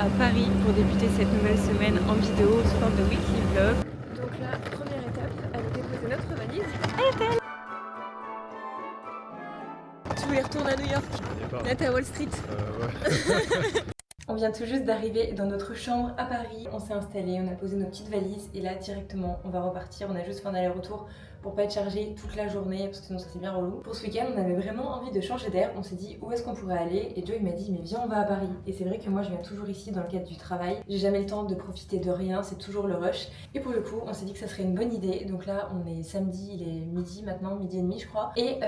à Paris pour débuter cette nouvelle semaine en vidéo sous forme de weekly vlog. Donc là, première étape, aller déposer notre valise. Tu voulais retourner à New York? Là t'es à Wall Street. Ouais. On vient tout juste d'arriver dans notre chambre à Paris. On s'est installé, on a posé nos petites valises et là directement on va repartir. On a juste fait un aller-retour pour pas être chargé toute la journée parce que sinon ça c'est bien relou. Pour ce week-end on avait vraiment envie de changer d'air. On s'est dit où est-ce qu'on pourrait aller et Joe il m'a dit mais viens on va à Paris. Et c'est vrai que moi je viens toujours ici dans le cadre du travail. J'ai jamais le temps de profiter de rien, c'est toujours le rush. Et pour le coup on s'est dit que ça serait une bonne idée. Donc là on est samedi, il est midi maintenant, midi et demi je crois. Et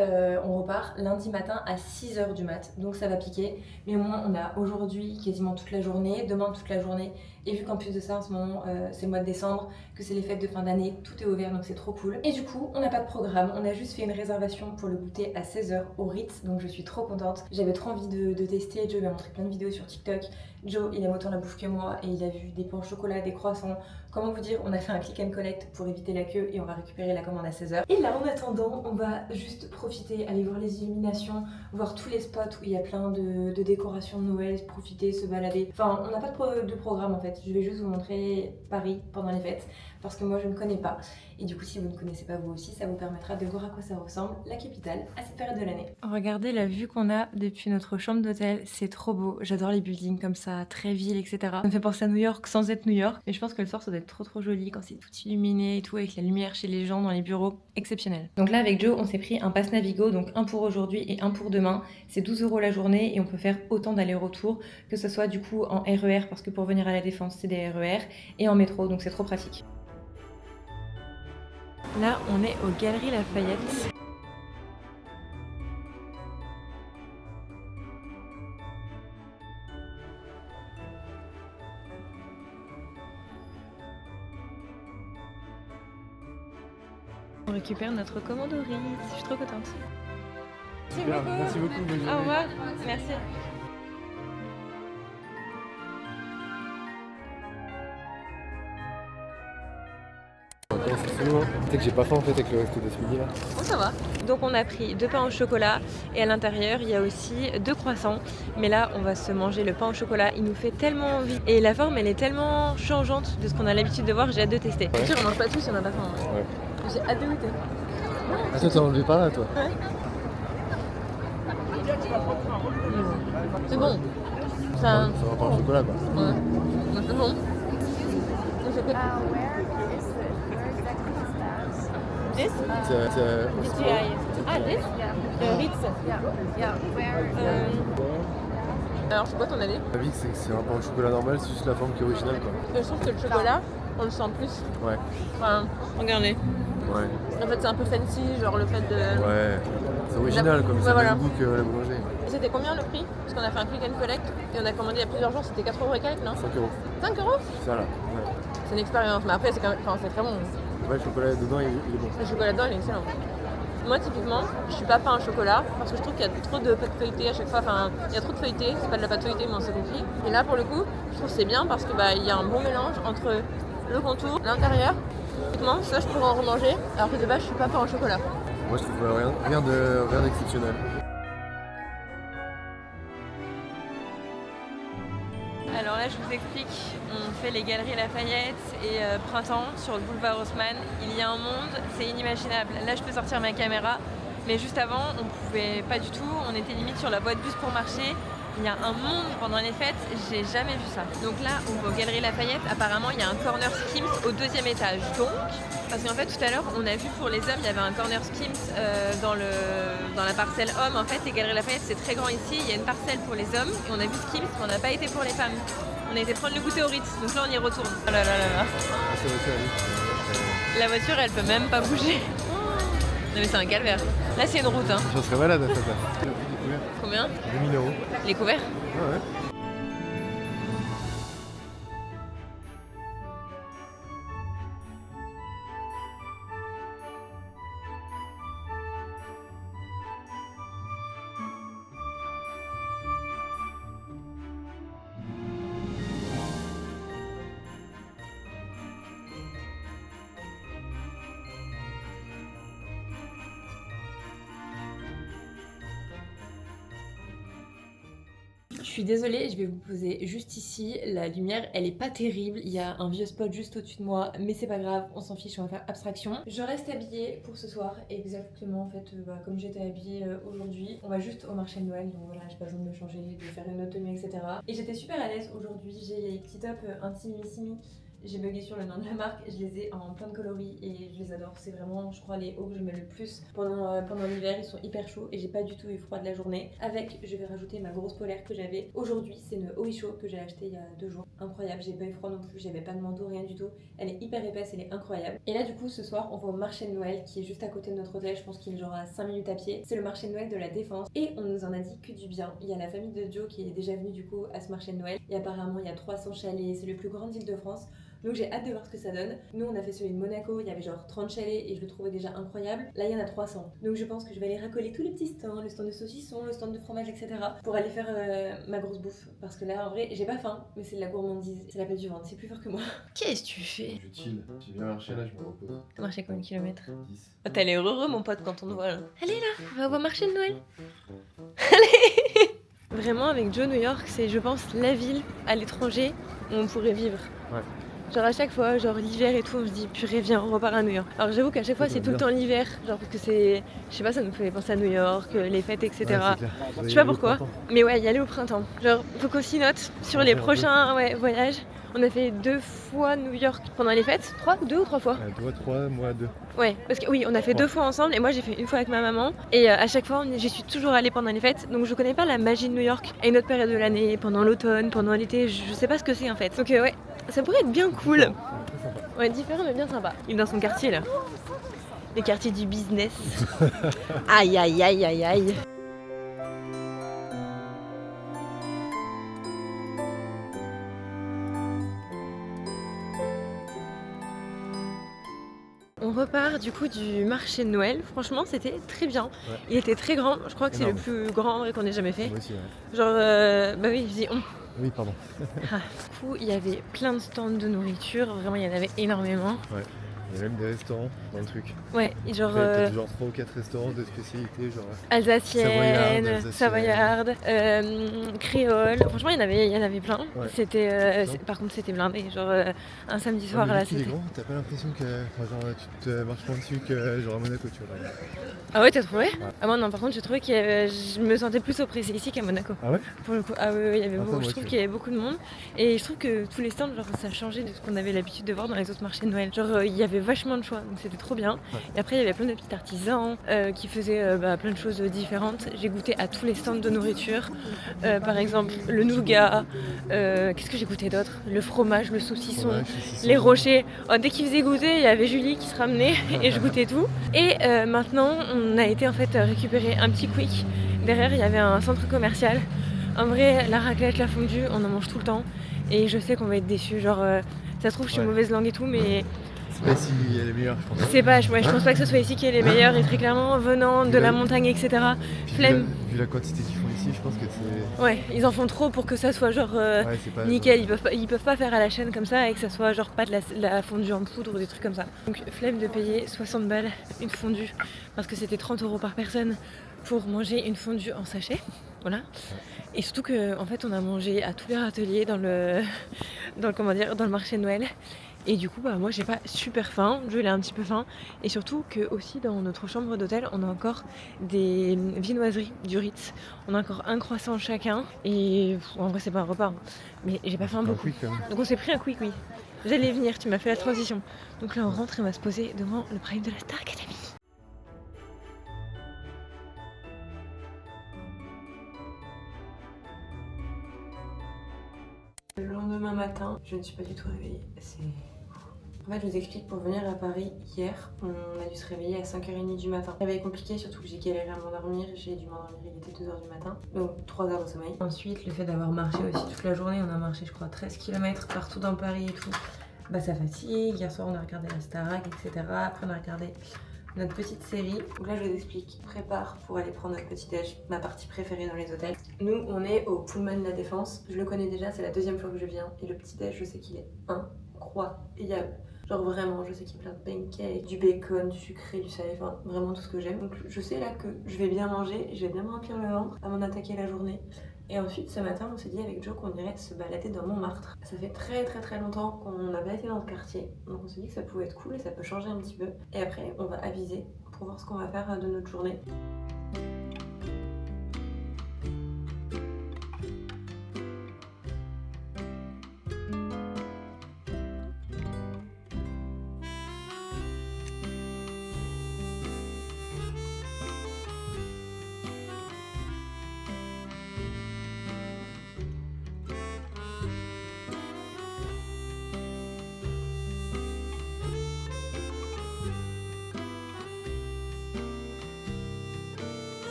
on repart lundi matin à 6h du mat. Donc ça va piquer. Mais au moins on a aujourd'hui quasiment toute la journée, demain toute la journée. Et vu qu'en plus de ça en ce moment c'est le mois de décembre, que c'est les fêtes de fin d'année, tout est ouvert donc c'est trop cool. Et du coup on n'a pas de programme, on a juste fait une réservation pour le goûter à 16h au Ritz, donc je suis trop contente. J'avais trop envie de tester, Joe m'a montré plein de vidéos sur TikTok. Joe il aime autant la bouffe que moi et il a vu des pains au chocolat, des croissants. Comment vous dire, on a fait un click and collect pour éviter la queue et on va récupérer la commande à 16h. Et là en attendant on va juste profiter, aller voir les illuminations, voir tous les spots où il y a plein de décorations de Noël, profiter, se balader. Enfin on n'a pas de programme en fait, je vais juste vous montrer Paris pendant les fêtes parce que moi je ne connais pas. Et du coup si vous ne connaissez pas vous aussi, ça vous permettra de voir à quoi ça ressemble la capitale à cette période de l'année. Regardez la vue qu'on a depuis notre chambre d'hôtel, c'est trop beau. J'adore les buildings comme ça, très ville, etc. Ça me fait penser à New York sans être New York. Mais je pense que le soir ça doit être trop joli quand c'est tout illuminé et tout avec la lumière chez les gens dans les bureaux. Exceptionnel. Donc là avec Joe on s'est pris un pass Navigo, donc un pour aujourd'hui et un pour demain. C'est 12 € la journée et on peut faire autant d'allers-retours, que ce soit du coup en RER parce que pour venir à la Défense c'est des RER et en métro donc c'est trop pratique. Là on est aux Galeries Lafayette. On récupère notre commande au Ritz, je suis trop contente. Super, merci beaucoup. Bonne journée. Au revoir, merci. Comment c'est fou, hein. Tu sais que j'ai pas faim en fait avec le resto de ce midi là. Oh ça va. Donc on a pris 2 pains au chocolat et à l'intérieur il y a aussi 2 croissants. Mais là on va se manger le pain au chocolat, il nous fait tellement envie. Et la forme elle est tellement changeante de ce qu'on a l'habitude de voir, j'ai hâte de tester. Ouais. Bien sûr on mange pas tous si on a pas faim. Ouais. J'ai hâte de goûter. Ah toi t'as enlevé par là toi. Ouais. C'est bon. Ça va pas au chocolat quoi. Ouais. C'est bon. This? DTI. Ah, this? Ritz. Alors, c'est quoi ton avis? La vie c'est un pain au chocolat normal, c'est juste la forme qui est originale quoi. Je trouve que le chocolat, on le sent plus. Ouais. Enfin, regardez. Ouais. En fait, c'est un peu fancy, genre le fait de... Ouais. C'est original comme ça, voilà. le même goût que la boulangerie. C'était combien le prix? Parce qu'on a fait un click and collect et on a commandé il y a plusieurs jours, c'était 4 € et quelques, non? 5 €. 5 €? Ça là. Ouais. C'est une expérience, mais après c'est quand même... Enfin, c'est très bon. Ouais, le chocolat dedans il est bon. Le chocolat dedans il est excellent. Moi typiquement, je suis pas pain au chocolat parce que je trouve qu'il y a trop de pâte feuilletée à chaque fois. Enfin, il y a trop de feuilleté, c'est pas de la pâte feuilletée, mais on s'est compris. Et là pour le coup, je trouve que c'est bien parce que il y a un bon mélange entre le contour, l'intérieur. Typiquement, ça je pourrais en remanger, alors que de base je suis pas pain au chocolat. Moi je trouve rien d'exceptionnel. Alors là je vous explique, on fait les Galeries Lafayette et Printemps sur le boulevard Haussmann. Il y a un monde, c'est inimaginable. Là je peux sortir ma caméra, mais juste avant on pouvait pas du tout, on était limite sur la voie de bus pour marcher. Il y a un monde pendant les fêtes, j'ai jamais vu ça. Donc là on va aux Galeries Lafayette, apparemment il y a un corner Skims au 2e étage. Donc, parce qu'en fait tout à l'heure on a vu pour les hommes, il y avait un corner Skims dans la parcelle homme. En fait les Galeries Lafayette c'est très grand ici, il y a une parcelle pour les hommes et on a vu Skims mais on n'a pas été pour les femmes. On a été prendre le goûter au Ritz, donc là on y retourne. Oh là là là là. La voiture elle peut même pas bouger. Non mais c'est un calvaire. Là c'est une route hein. Je serais malade à ça. Combien? 2000 €. Les couverts? Ah ouais. Je suis désolée, je vais vous poser juste ici. La lumière, elle est pas terrible. Il y a un vieux spot juste au-dessus de moi, mais c'est pas grave, on s'en fiche, on va faire abstraction. Je reste habillée pour ce soir, exactement en fait, comme j'étais habillée aujourd'hui. On va juste au marché de Noël, donc voilà, j'ai pas besoin de me changer, de faire une autre tenue, etc. Et j'étais super à l'aise aujourd'hui. J'ai les petits tops intimissimi. J'ai bugué sur le nom de la marque, je les ai en plein de coloris et je les adore. C'est vraiment, je crois, les hauts que je mets le plus pendant l'hiver. Ils sont hyper chauds et j'ai pas du tout eu froid de la journée. Avec, je vais rajouter ma grosse polaire que j'avais aujourd'hui. C'est une Oisho que j'ai achetée il y a 2 jours. Incroyable, j'ai pas eu froid non plus, j'avais pas de manteau, rien du tout. Elle est hyper épaisse, elle est incroyable. Et là, du coup, ce soir, on va au marché de Noël qui est juste à côté de notre hôtel. Je pense qu'il est genre à 5 minutes à pied. C'est le marché de Noël de la Défense et on nous en a dit que du bien. Il y a la famille de Joe qui est déjà venue du coup à ce marché de Noël et apparemment il y a 300 chalets. C'est le plus grand d'Île-de-France. Donc j'ai hâte de voir ce que ça donne. Nous on a fait celui de Monaco, il y avait genre 30 chalets et je le trouvais déjà incroyable. Là il y en a 300. Donc je pense que je vais aller racoler tous les petits stands, le stand de saucisson, le stand de fromage, etc. pour aller faire ma grosse bouffe. Parce que là en vrai j'ai pas faim, mais c'est de la gourmandise. C'est la paix du ventre, c'est plus fort que moi. Qu'est-ce que tu fais? Je chill. J'ai bien marché là, je me repose. T'as marché combien de kilomètres? 10. Oh, t'as l'air heureux mon pote quand on te voit là. Allez là, on va au marché de Noël. Allez. Vraiment avec Joe, New York c'est je pense la ville à l'étranger où on pourrait vivre. Ouais. Genre à chaque fois, genre l'hiver et tout, on se dit purée viens on repart à New York. Alors j'avoue qu'à chaque fois c'est tout le temps l'hiver, genre parce que c'est, je sais pas, ça nous fait penser à New York, les fêtes etc. Ouais, je sais pas pourquoi, mais ouais y aller au printemps. Genre faut qu'on s'y note sur les prochains voyages. On a fait 2 fois New York pendant les fêtes, 2 ou 3 fois. Toi 3, moi 2. Ouais, parce que oui, on a fait 2 fois ensemble et moi j'ai fait une fois avec ma maman. Et à chaque fois, j'y suis toujours allée pendant les fêtes. Donc je connais pas la magie de New York à une autre période de l'année, pendant l'automne, pendant l'été. Je sais pas ce que c'est en fait. Donc ouais, ça pourrait être bien cool. Ouais, différent mais bien sympa. Il est dans son quartier là. Le quartier du business. Aïe aïe aïe aïe aïe. On repart du coup du marché de Noël. Franchement, c'était très bien. Ouais. Il était très grand. Je crois que c'est le plus grand en vrai qu'on ait jamais fait. Moi aussi, ouais. Genre, bah oui, je dis on. Oui, pardon. Du coup, il y avait plein de stands de nourriture. Vraiment, il y en avait énormément. Ouais. Il y a même des restaurants dans le truc. Ouais, genre. T'as genre 3 ou 4 restaurants de spécialité, genre. Alsacienne, savoyarde, créole. Franchement, il y en avait plein. Ouais. C'était, par contre, c'était blindé. Genre, un samedi soir là. C'était grand, t'as pas l'impression que. Enfin, genre, tu te marches moins dessus que genre à Monaco, tu vois. Ah ouais, t'as trouvé? Ouais. Ah moi non, par contre, j'ai trouvé que je me sentais plus oppressée ici qu'à Monaco. Ah ouais? Pour le coup, ah oui, il y avait beaucoup. Je trouve qu'il y avait beaucoup de monde. Et je trouve que tous les stands, genre, ça changeait de ce qu'on avait l'habitude de voir dans les autres marchés de Noël. Genre, il y avait vachement de choix, donc c'était trop bien. Ouais. Et après, il y avait plein de petits artisans qui faisaient plein de choses différentes. J'ai goûté à tous les stands de nourriture. Par exemple, le nougat. Qu'est-ce que j'ai goûté d'autre? Le fromage, le saucisson, les rochers. Oh, dès qu'ils faisaient goûter, il y avait Julie qui se ramenait et je goûtais tout. Et maintenant, on a été en fait récupérer un petit quick. Derrière, il y avait un centre commercial. En vrai, la raclette, la fondue, on en mange tout le temps. Et je sais qu'on va être déçus. Genre, ça se trouve, je suis mauvaise langue et tout, mais. C'est pas ici qu'il y a les meilleurs, je pense. C'est pas, je pense pas que ce soit ici qu'il y ait les meilleurs. Et très clairement, venant de la montagne, etc. Flemme. Vu la quantité qu'ils font ici, je pense que c'est. Ouais, ils en font trop pour que ça soit genre nickel. Ils peuvent pas faire à la chaîne comme ça et que ça soit genre pas de la fondue en poudre ou des trucs comme ça. Donc, flemme de payer 60 balles une fondue parce que c'était 30 € par personne pour manger une fondue en sachet. Voilà. Et surtout que en fait on a mangé à tous les râteliers dans le marché de Noël. Et du coup moi j'ai pas super faim, je l'ai un petit peu faim. Et surtout que aussi dans notre chambre d'hôtel on a encore des viennoiseries du Ritz. On a encore un croissant chacun. Et en vrai c'est pas un repas, hein. Mais j'ai pas faim beaucoup. Donc on s'est pris un quick, oui. J'allais venir, tu m'as fait la transition. Donc là on rentre et on va se poser devant le Prime de la Star Academy. Le lendemain matin, je ne suis pas du tout réveillée. En fait, je vous explique, pour venir à Paris hier, on a dû se réveiller à 5h30 du matin. Ça avait été compliqué, surtout que j'ai galéré à m'endormir. J'ai dû m'endormir, il était 2h du matin. Donc 3 heures de sommeil. Ensuite, le fait d'avoir marché aussi toute la journée, on a marché je crois 13 km partout dans Paris et tout. Bah ça fatigue. Hier soir on a regardé la Starac, etc. Après on a regardé notre petite série. Donc là je vous explique, prépare pour aller prendre notre petit déj, ma partie préférée dans les hôtels. Nous on est au Pullman de la Défense, je le connais déjà, c'est la 2e fois que je viens. Et le petit déj, je sais qu'il est incroyable. Genre vraiment, je sais qu'il y a plein de pancakes, du bacon, du sucré, du salé, enfin vraiment tout ce que j'aime. Donc je sais là que je vais bien manger, je vais bien me remplir le ventre avant d'attaquer la journée. Et ensuite, ce matin, on s'est dit avec Joe qu'on irait se balader dans Montmartre. Ça fait très longtemps qu'on n'a pas été dans le quartier, donc on s'est dit que ça pouvait être cool et ça peut changer un petit peu. Et après, on va aviser pour voir ce qu'on va faire de notre journée.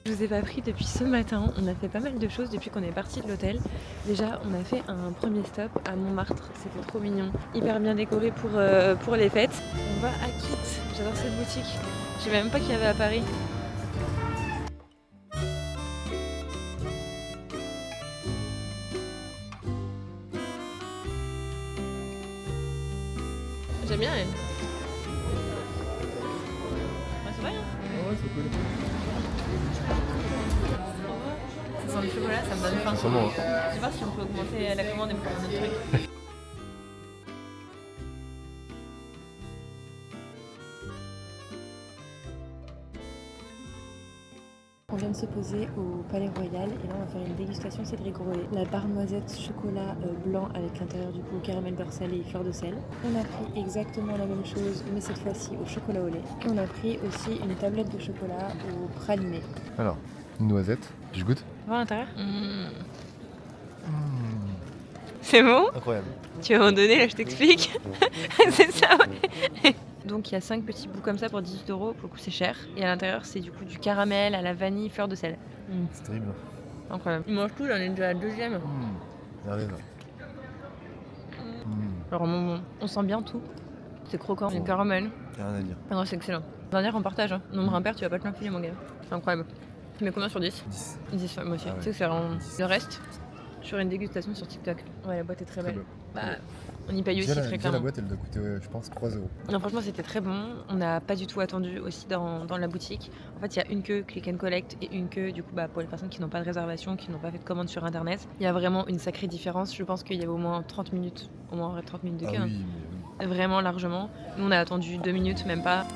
Je vous ai pas pris depuis ce matin, on a fait pas mal de choses depuis qu'on est parti de l'hôtel. Déjà on a fait un premier stop à Montmartre, c'était trop mignon, hyper bien décoré pour les fêtes. On va à Kit, j'adore cette boutique, je savais même pas qu'il y avait à Paris. J'aime bien elle. Ouais, c'est vrai hein. Ouais, c'est cool. Ça sent le chocolat, ça me donne faim. Sûrement. Je sais pas si on peut augmenter la commande et prendre un autre truc. On vient de se poser au Palais Royal et là on va faire une dégustation Cédric Grolet. La barre noisette chocolat blanc avec l'intérieur du coup caramel beurre salé et fleur de sel. On a pris exactement la même chose mais cette fois-ci au chocolat au lait. Et on a pris aussi une tablette de chocolat au praliné. Alors, une noisette, je goûte. Voir l'intérieur C'est bon? Incroyable. Tu vas m'en donner là je t'explique. C'est ça ouais. Donc il y a 5 petits bouts comme ça pour 18 €, pour le coup c'est cher. Et à l'intérieur c'est du coup du caramel à la vanille, fleur de sel. C'est terrible. Incroyable. Il mange tout, j'en ai déjà la deuxième. Regardez là. Alors on sent bien tout. C'est croquant, c'est caramel. Y'a rien à dire. Ah non c'est excellent. Dernière en partage, hein. Nombre impair tu vas pas te l'enfiler mon gars. C'est incroyable. Tu mets combien sur 10? 10. 10 moi aussi. Ah ouais. Tu sais que c'est vraiment... Le reste, sur une dégustation sur TikTok. Ouais la boîte est très belle. Bah, on y paye aussi très La clairement. boîte elle doit coûter je pense 3 €. Non franchement c'était très bon, on n'a pas du tout attendu aussi dans la boutique. En fait il y a une queue click and collect et une queue du coup pour les personnes qui n'ont pas de réservation, qui n'ont pas fait de commande sur internet. Il y a vraiment une sacrée différence, je pense qu'il y avait au moins 30 minutes, au moins 30 minutes de queue. Ah oui, mais Vraiment largement. Nous on a attendu 2 minutes, même pas.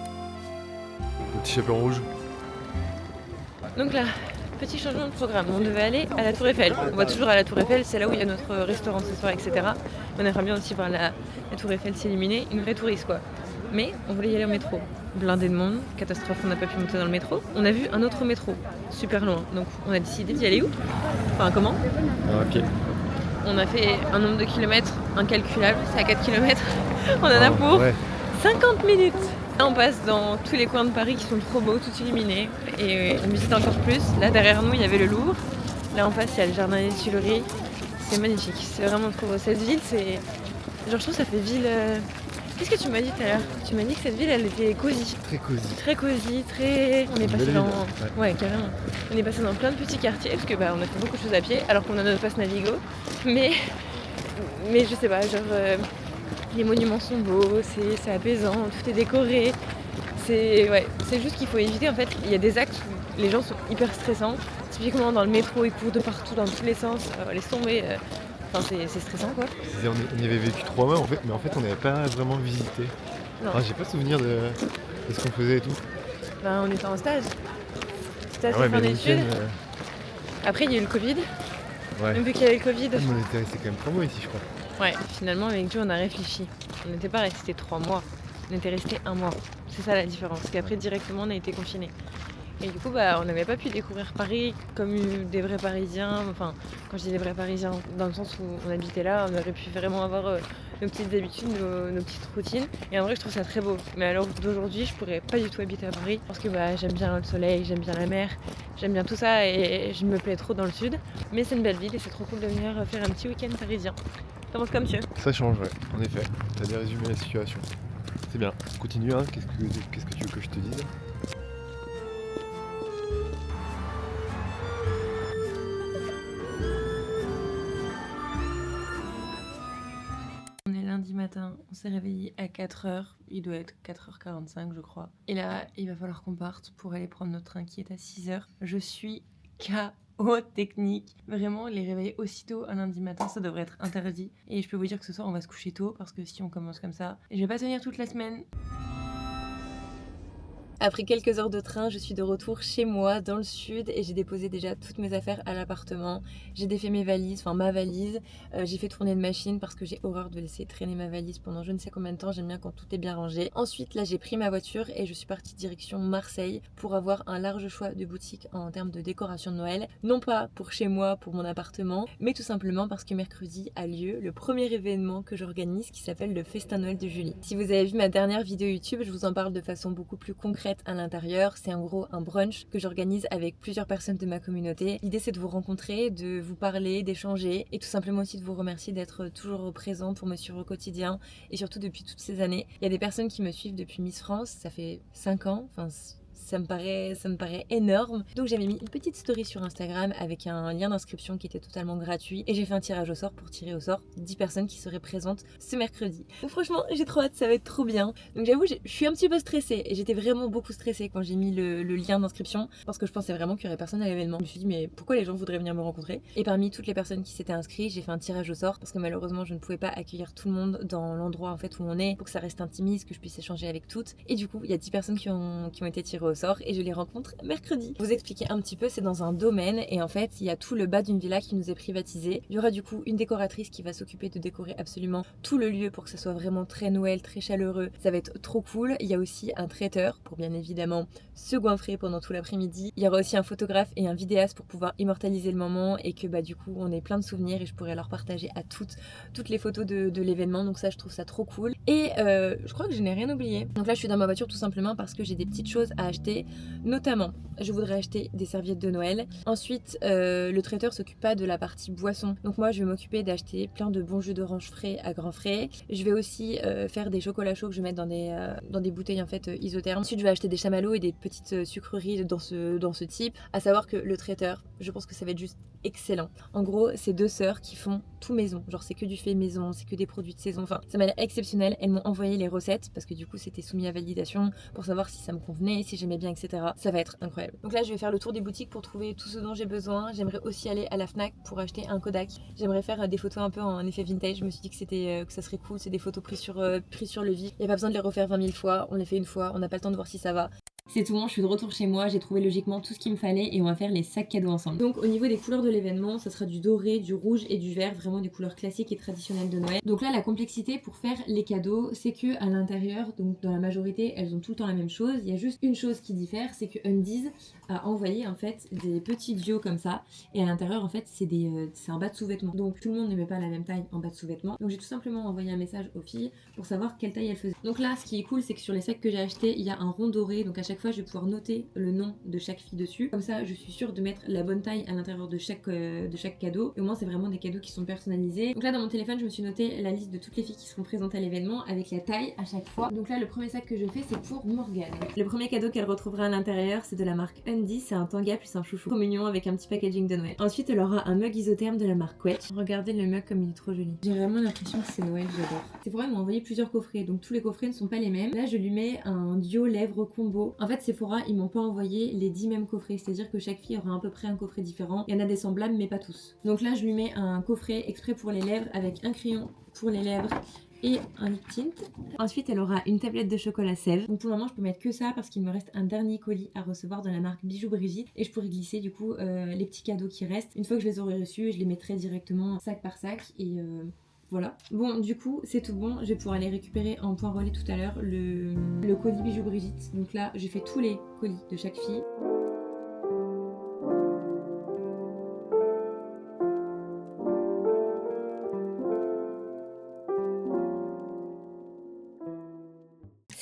le petit chaperon rouge. Donc là, petit changement de programme, on devait aller à la Tour Eiffel. On va toujours à la Tour Eiffel, c'est là où il y a notre restaurant ce soir, etc. On aimerait bien aussi voir la Tour Eiffel s'illuminer, une vraie touriste quoi. Mais on voulait y aller au métro. Blindé de monde, catastrophe, on n'a pas pu monter dans le métro. On a vu un autre métro, super loin. Donc on a décidé d'y aller où? Enfin comment? À pied. On a fait un nombre de kilomètres incalculable, c'est à 4 kilomètres. On en a pour 50 minutes. Là, on passe dans tous les coins de Paris qui sont trop beaux, tout illuminés. Et on visite encore plus. Là, derrière nous, il y avait le Louvre. Là, en face, il y a le jardin des Tuileries. C'est magnifique. C'est vraiment trop beau. Cette ville, c'est... Genre, je trouve que ça fait ville... Qu'est-ce que tu m'as dit tout à l'heure? Tu m'as dit que cette ville, elle était cosy. Très cosy. Très cosy, très... On est passé dans... Ouais. Ouais, carrément. On est passé dans plein de petits quartiers, parce que on a fait beaucoup de choses à pied, alors qu'on a notre passe Navigo. Mais je sais pas, genre... Les monuments sont beaux, c'est apaisant, tout est décoré. C'est juste qu'il faut éviter, en fait, il y a des axes où les gens sont hyper stressants. Typiquement dans le métro, ils courent de partout, dans tous les sens, laisse tomber. Enfin, c'est stressant quoi. On y avait vécu 3 mois en fait, mais en fait on n'avait pas vraiment visité. Non. Enfin, j'ai pas souvenir de ce qu'on faisait et tout. On était en stage. Stage Ah ouais, de fin mais le d'études. week-end, Après, il y a eu le Covid. ouais. Même vu qu'il y avait le Covid. Ah, mais on était resté quand même 3 mois ici, je crois. Ouais, finalement, avec Joe, on a réfléchi. On n'était pas resté 3 mois. On était resté 1 mois. C'est ça la différence. Parce qu'après, directement, on a été confinés. Et du coup, on n'avait pas pu découvrir Paris comme des vrais Parisiens. Enfin, quand je dis des vrais Parisiens, dans le sens où on habitait là, on aurait pu vraiment avoir nos petites habitudes, nos petites routines. Et en vrai, je trouve ça très beau. Mais alors d'aujourd'hui, je pourrais pas du tout habiter à Paris parce que j'aime bien le soleil, j'aime bien la mer, j'aime bien tout ça et je me plais trop dans le sud. Mais c'est une belle ville et c'est trop cool de venir faire un petit week-end parisien. T'en penses comme tu veux? Ça change, ouais, en effet. T'as bien résumé la situation. C'est bien. Continue, hein. Qu'est-ce que tu veux que je te dise? On est lundi matin, on s'est réveillé à 4h, il doit être 4h45 je crois. Et là, il va falloir qu'on parte pour aller prendre notre train qui est à 6h. Je suis KO technique. Vraiment, les réveiller aussitôt un lundi matin, ça devrait être interdit. Et je peux vous dire que ce soir, on va se coucher tôt parce que si on commence comme ça, je vais pas tenir toute la semaine. Après quelques heures de train, je suis de retour chez moi dans le sud et j'ai déposé déjà toutes mes affaires à l'appartement. J'ai défait mes valises, enfin ma valise. J'ai fait tourner une machine parce que j'ai horreur de laisser traîner ma valise pendant je ne sais combien de temps. J'aime bien quand tout est bien rangé. Ensuite, là, j'ai pris ma voiture et je suis partie direction Marseille pour avoir un large choix de boutiques en termes de décoration de Noël. Non pas pour chez moi, pour mon appartement, mais tout simplement parce que mercredi a lieu le premier événement que j'organise qui s'appelle le Festin Noël de Julie. Si vous avez vu ma dernière vidéo YouTube, je vous en parle de façon beaucoup plus concrète à l'intérieur. C'est en gros un brunch que j'organise avec plusieurs personnes de ma communauté. L'idée c'est de vous rencontrer, de vous parler, d'échanger et tout simplement aussi de vous remercier d'être toujours présent pour me suivre au quotidien et surtout depuis toutes ces années. Il y a des personnes qui me suivent depuis Miss France, ça fait 5 ans, enfin ça me paraît énorme. Donc j'avais mis une petite story sur Instagram avec un lien d'inscription qui était totalement gratuit et j'ai fait un tirage au sort pour tirer au sort 10 personnes qui seraient présentes ce mercredi. Donc franchement j'ai trop hâte, ça va être trop bien. Donc j'avoue je suis un petit peu stressée et j'étais vraiment beaucoup stressée quand j'ai mis le lien d'inscription parce que je pensais vraiment qu'il y aurait personne à l'événement. Je me suis dit mais pourquoi les gens voudraient venir me rencontrer? Et parmi toutes les personnes qui s'étaient inscrites, j'ai fait un tirage au sort parce que malheureusement je ne pouvais pas accueillir tout le monde dans l'endroit en fait où on est pour que ça reste intimiste, que je puisse échanger avec toutes. Et du coup il y a 10 personnes qui ont été tirées au sort et je les rencontre mercredi. Pour vous expliquer un petit peu, c'est dans un domaine et en fait il y a tout le bas d'une villa qui nous est privatisé. Il y aura du coup une décoratrice qui va s'occuper de décorer absolument tout le lieu pour que ça soit vraiment très Noël, très chaleureux. Ça va être trop cool. Il y a aussi un traiteur pour bien évidemment se goinfrer pendant tout l'après-midi. Il y aura aussi un photographe et un vidéaste pour pouvoir immortaliser le moment et que du coup on ait plein de souvenirs et je pourrais leur partager à toutes les photos de l'événement. Donc ça je trouve ça trop cool. Et je crois que je n'ai rien oublié. Donc là je suis dans ma voiture tout simplement parce que j'ai des petites choses à acheter. Notamment, je voudrais acheter des serviettes de Noël. Ensuite, le traiteur s'occupe pas de la partie boisson. Donc moi, je vais m'occuper d'acheter plein de bons jus d'orange frais à grands frais. Je vais aussi faire des chocolats chauds que je vais mettre dans des bouteilles en fait isothermes. Ensuite, je vais acheter des chamallows et des petites sucreries dans ce type. À savoir que le traiteur, je pense que ça va être juste excellent. En gros, c'est 2 sœurs qui font tout maison. Genre, c'est que du fait maison, c'est que des produits de saison. Enfin, ça m'a l'air exceptionnel. Elles m'ont envoyé les recettes parce que du coup, c'était soumis à validation pour savoir si ça me convenait, si j'aimais bien, etc. Ça va être incroyable. Donc là, je vais faire le tour des boutiques pour trouver tout ce dont j'ai besoin. J'aimerais aussi aller à la Fnac pour acheter un Kodak. J'aimerais faire des photos un peu en effet vintage. Je me suis dit que ça serait cool. C'est des photos prises sur le vif. Il n'y a pas besoin de les refaire 20 000 fois. On les fait une fois. On n'a pas le temps de voir si ça va. C'est tout bon, je suis de retour chez moi, j'ai trouvé logiquement tout ce qu'il me fallait et on va faire les sacs cadeaux ensemble. Donc au niveau des couleurs de l'événement, ça sera du doré, du rouge et du vert, vraiment des couleurs classiques et traditionnelles de Noël. Donc là la complexité pour faire les cadeaux, c'est que à l'intérieur, donc dans la majorité, elles ont tout le temps la même chose. Il y a juste une chose qui diffère, c'est que Undies a envoyé en fait des petits duos comme ça et à l'intérieur en fait c'est un bas de sous-vêtements. Donc tout le monde ne met pas la même taille en bas de sous-vêtements. Donc j'ai tout simplement envoyé un message aux filles pour savoir quelle taille elles faisaient. Donc là ce qui est cool c'est que sur les sacs que j'ai achetés, il y a un rond doré, donc à chaque fois je vais pouvoir noter le nom de chaque fille dessus. Comme ça je suis sûre de mettre la bonne taille à l'intérieur de chaque cadeau. Et au moins c'est vraiment des cadeaux qui sont personnalisés. Donc là dans mon téléphone je me suis noté la liste de toutes les filles qui seront présentes à l'événement avec la taille à chaque fois. Donc là le premier sac que je fais c'est pour Morgane. Le premier cadeau qu'elle retrouvera à l'intérieur c'est de la marque Undies, c'est un tanga plus un chouchou. Trop mignon avec un petit packaging de Noël. Ensuite elle aura un mug isotherme de la marque Quetch. Regardez le mug comme il est trop joli. J'ai vraiment l'impression que c'est Noël, j'adore. Sephora m'a envoyé plusieurs coffrets donc tous les coffrets ne sont pas les mêmes. Là je lui mets un duo lèvres combo. En fait Sephora ils m'ont pas envoyé les 10 mêmes coffrets, c'est-à-dire que chaque fille aura à peu près un coffret différent. Il y en a des semblables mais pas tous. Donc là je lui mets un coffret exprès pour les lèvres avec un crayon pour les lèvres et un lip tint. Ensuite elle aura une tablette de chocolat sève. Donc pour le moment je peux mettre que ça parce qu'il me reste un dernier colis à recevoir de la marque Bijoux Brigitte et je pourrais glisser du coup les petits cadeaux qui restent. Une fois que je les aurai reçus, je les mettrai directement sac par sac et voilà. Bon du coup c'est tout bon, je vais pouvoir aller récupérer en point relais tout à l'heure le colis Bijoux Brigitte. Donc là j'ai fait tous les colis de chaque fille.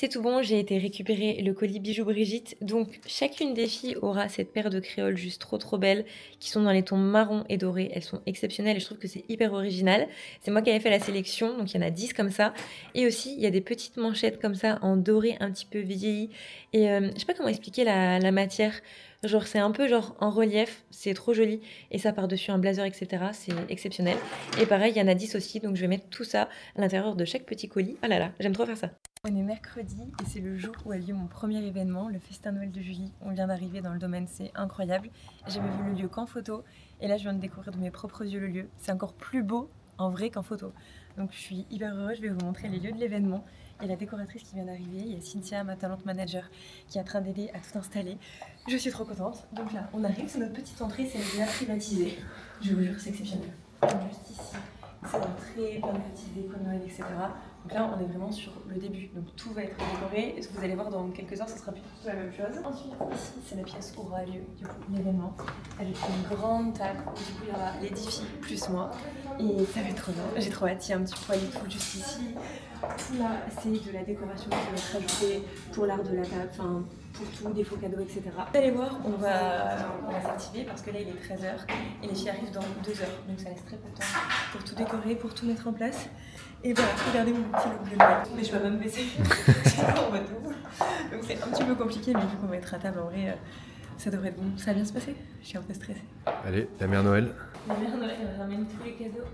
C'est tout bon, j'ai été récupérer le colis Bijoux Brigitte. Donc, chacune des filles aura cette paire de créoles juste trop belles qui sont dans les tons marron et doré. Elles sont exceptionnelles et je trouve que c'est hyper original. C'est moi qui avais fait la sélection, donc il y en a 10 comme ça. Et aussi, il y a des petites manchettes comme ça en doré un petit peu vieilli. Et je sais pas comment expliquer la matière. Genre, c'est un peu genre en relief, c'est trop joli. Et ça par-dessus un blazer, etc. C'est exceptionnel. Et pareil, il y en a 10 aussi, donc je vais mettre tout ça à l'intérieur de chaque petit colis. Oh là là, j'aime trop faire ça. On est mercredi et c'est le jour où a lieu mon premier événement, le Festin Noël de Julie. On vient d'arriver dans le domaine, c'est incroyable. J'avais vu le lieu qu'en photo et là je viens de découvrir de mes propres yeux le lieu. C'est encore plus beau en vrai qu'en photo. Donc je suis hyper heureuse, je vais vous montrer les lieux de l'événement. Il y a la décoratrice qui vient d'arriver, il y a Cynthia, ma talent manager, qui est en train d'aider à tout installer. Je suis trop contente. Donc là, on arrive, c'est notre petite entrée, c'est une villa privatisée. Je vous jure, c'est exceptionnel. Juste ici, c'est l'entrée, plein de petites décos de Noël, etc. Donc là, on est vraiment sur le début, donc tout va être décoré. Et ce que vous allez voir dans quelques heures, ce sera plus du tout la même chose. Ensuite, ici, c'est la pièce où aura lieu du coup l'événement, avec une grande table où du coup il y aura les 10 filles plus moi. Et ça va être trop bien. J'ai trop hâte, il y a un petit poêle tout juste ici. Tout là, c'est de la décoration qui va être ajoutée pour l'art de la table, enfin pour tout, des faux cadeaux, etc. Vous allez voir, on va s'activer parce que là il est 13h et les filles arrivent dans 2h. Donc ça laisse très peu de temps pour tout décorer, pour tout mettre en place. Et voilà, regardez mon petit look de Noël. Mais je vais même baisser. En mode ouf. Donc c'est un petit peu compliqué, mais vu qu'on va être à table, en vrai, ça devrait être bon. Ça va bien se passer. Je suis un peu stressée. Allez, la mère Noël. La mère Noël, elle ramène tous les cadeaux.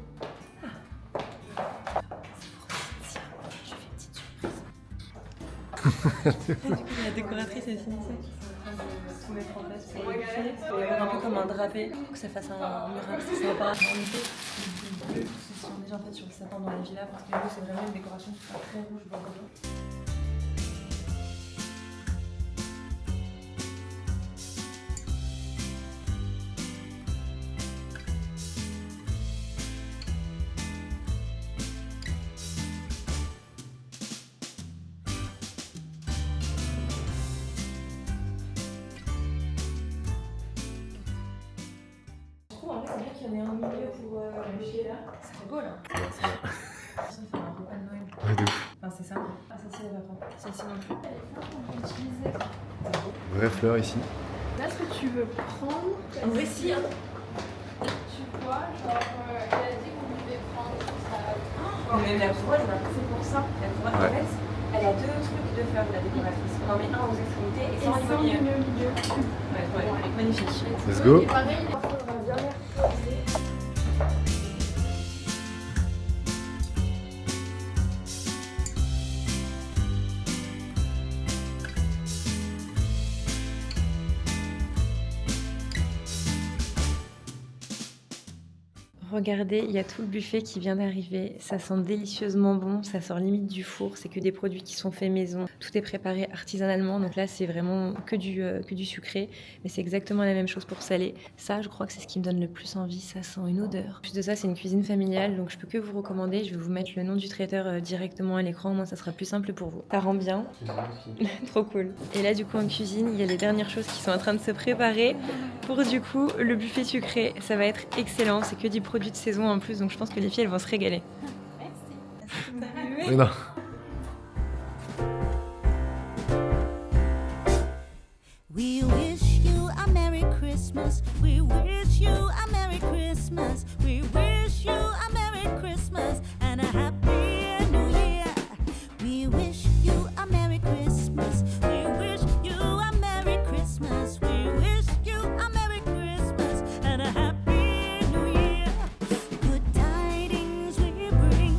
Du coup, la décoratrice est finie qui sont en train de tout mettre en place pour les filles. Il va y avoir un peu comme un drapé pour que ça fasse un miracle, c'est sympa. En effet, les bleus se sont déjà fait sur le sapin dans la villa parce que les bleus, c'est vraiment une décoration qui sera très rouge bordeaux. Il y en a un milieu pour le chier là. Ça fait beau là. Ouais, c'est bien. Ça fait un repas de Noël. Ouais, de ouf. Enfin, c'est ça. Ah, celle-ci elle va pas. Celle-ci non plus. Vraie fleur ici. Là, ce que tu veux prendre, En vrai, si. Hein. tu vois, genre, elle a dit qu'on devait prendre ça. Mais la couronne, c'est pour ça. La couronne, en fait, elle a deux trucs de fleurs, la décoratrice. On en met un aux extrémités et sans au milieu. milieu. Ouais, magnifique. Let's go. Et pareil, il faudra bien les reposer. Regardez, il y a tout le buffet qui vient d'arriver. Ça sent délicieusement bon, ça sort limite du four. C'est que des produits qui sont faits maison. Tout est préparé artisanalement. Donc là, c'est vraiment que du sucré. Mais c'est exactement la même chose pour salé. Ça, je crois que c'est ce qui me donne le plus envie. Ça sent une odeur. En plus de ça, c'est une cuisine familiale. Donc je peux que vous recommander. Je vais vous mettre le nom du traiteur directement à l'écran. Au moins, ça sera plus simple pour vous. Ça rend bien. Trop cool. Et là, du coup, en cuisine, il y a les dernières choses qui sont en train de se préparer pour du coup le buffet sucré. Ça va être excellent. C'est que du produit de saison en plus, donc je pense que les filles elles vont se régaler. Mais non. We wish you a Merry Christmas. We wish you a Merry Christmas. We wish you a Merry Christmas and a Happy New Year. We wish you a Merry Christmas. We wish you a Merry Christmas. We wish you a Merry Christmas and a Happy New Year. Good tidings we bring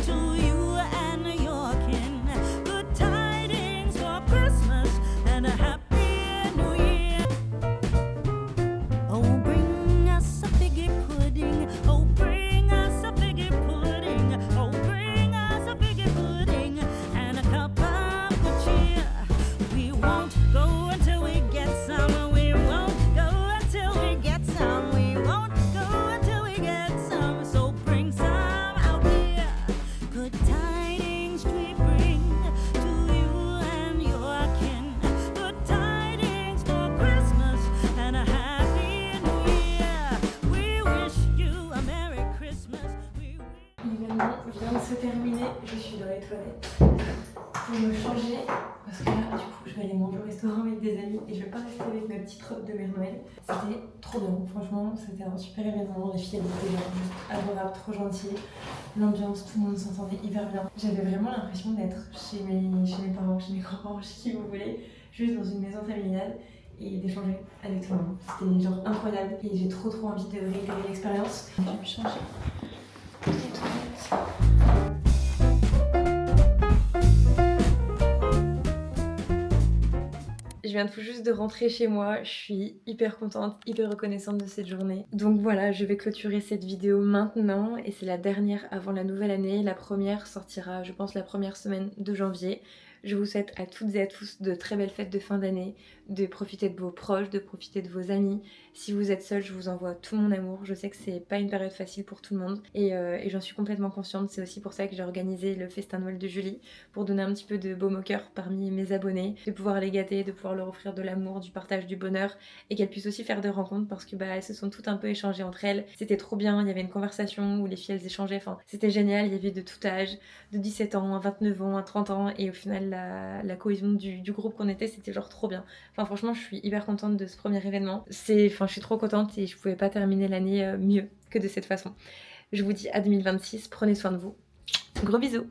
to you and your kin. Good tidings for Christmas and a Happy L'événement vient de se terminer, je suis dans les toilettes. pour me changer parce que là du coup je vais aller manger au restaurant avec des amis et je vais pas rester avec ma petite robe de Mère Noël. C'était trop bien, franchement c'était un super événement, les filles elles étaient juste adorables, trop gentilles, l'ambiance, tout le monde s'entendait hyper bien. J'avais vraiment l'impression d'être chez mes parents, chez mes grands-parents, chez qui vous voulez, juste dans une maison familiale et d'échanger avec tout le monde. C'était genre incroyable et j'ai trop envie de réitérer l'expérience. Je vais me changer les toilettes. Je viens tout juste de rentrer chez moi, je suis hyper contente, hyper reconnaissante de cette journée. Donc voilà, je vais clôturer cette vidéo maintenant et c'est la dernière avant la nouvelle année. La première sortira, je pense, la première semaine de janvier. Je vous souhaite à toutes et à tous de très belles fêtes de fin d'année, de profiter de vos proches, de profiter de vos amis. Si vous êtes seul, je vous envoie tout mon amour. Je sais que c'est pas une période facile pour tout le monde et j'en suis complètement consciente. C'est aussi pour ça que j'ai organisé le festin Noël de Julie, pour donner un petit peu de baume au cœur parmi mes abonnés, de pouvoir les gâter, de pouvoir leur offrir de l'amour, du partage, du bonheur et qu'elles puissent aussi faire des rencontres parce que elles se sont toutes un peu échangées entre elles. C'était trop bien, il y avait une conversation où les filles elles échangeaient, enfin c'était génial, il y avait de tout âge, de 17 ans à 29 ans à 30 ans et au final la cohésion du groupe qu'on était, c'était genre trop bien. Enfin franchement je suis hyper contente de ce premier événement. Je suis trop contente et je pouvais pas terminer l'année mieux que de cette façon. Je vous dis à 2026, prenez soin de vous. Gros bisous.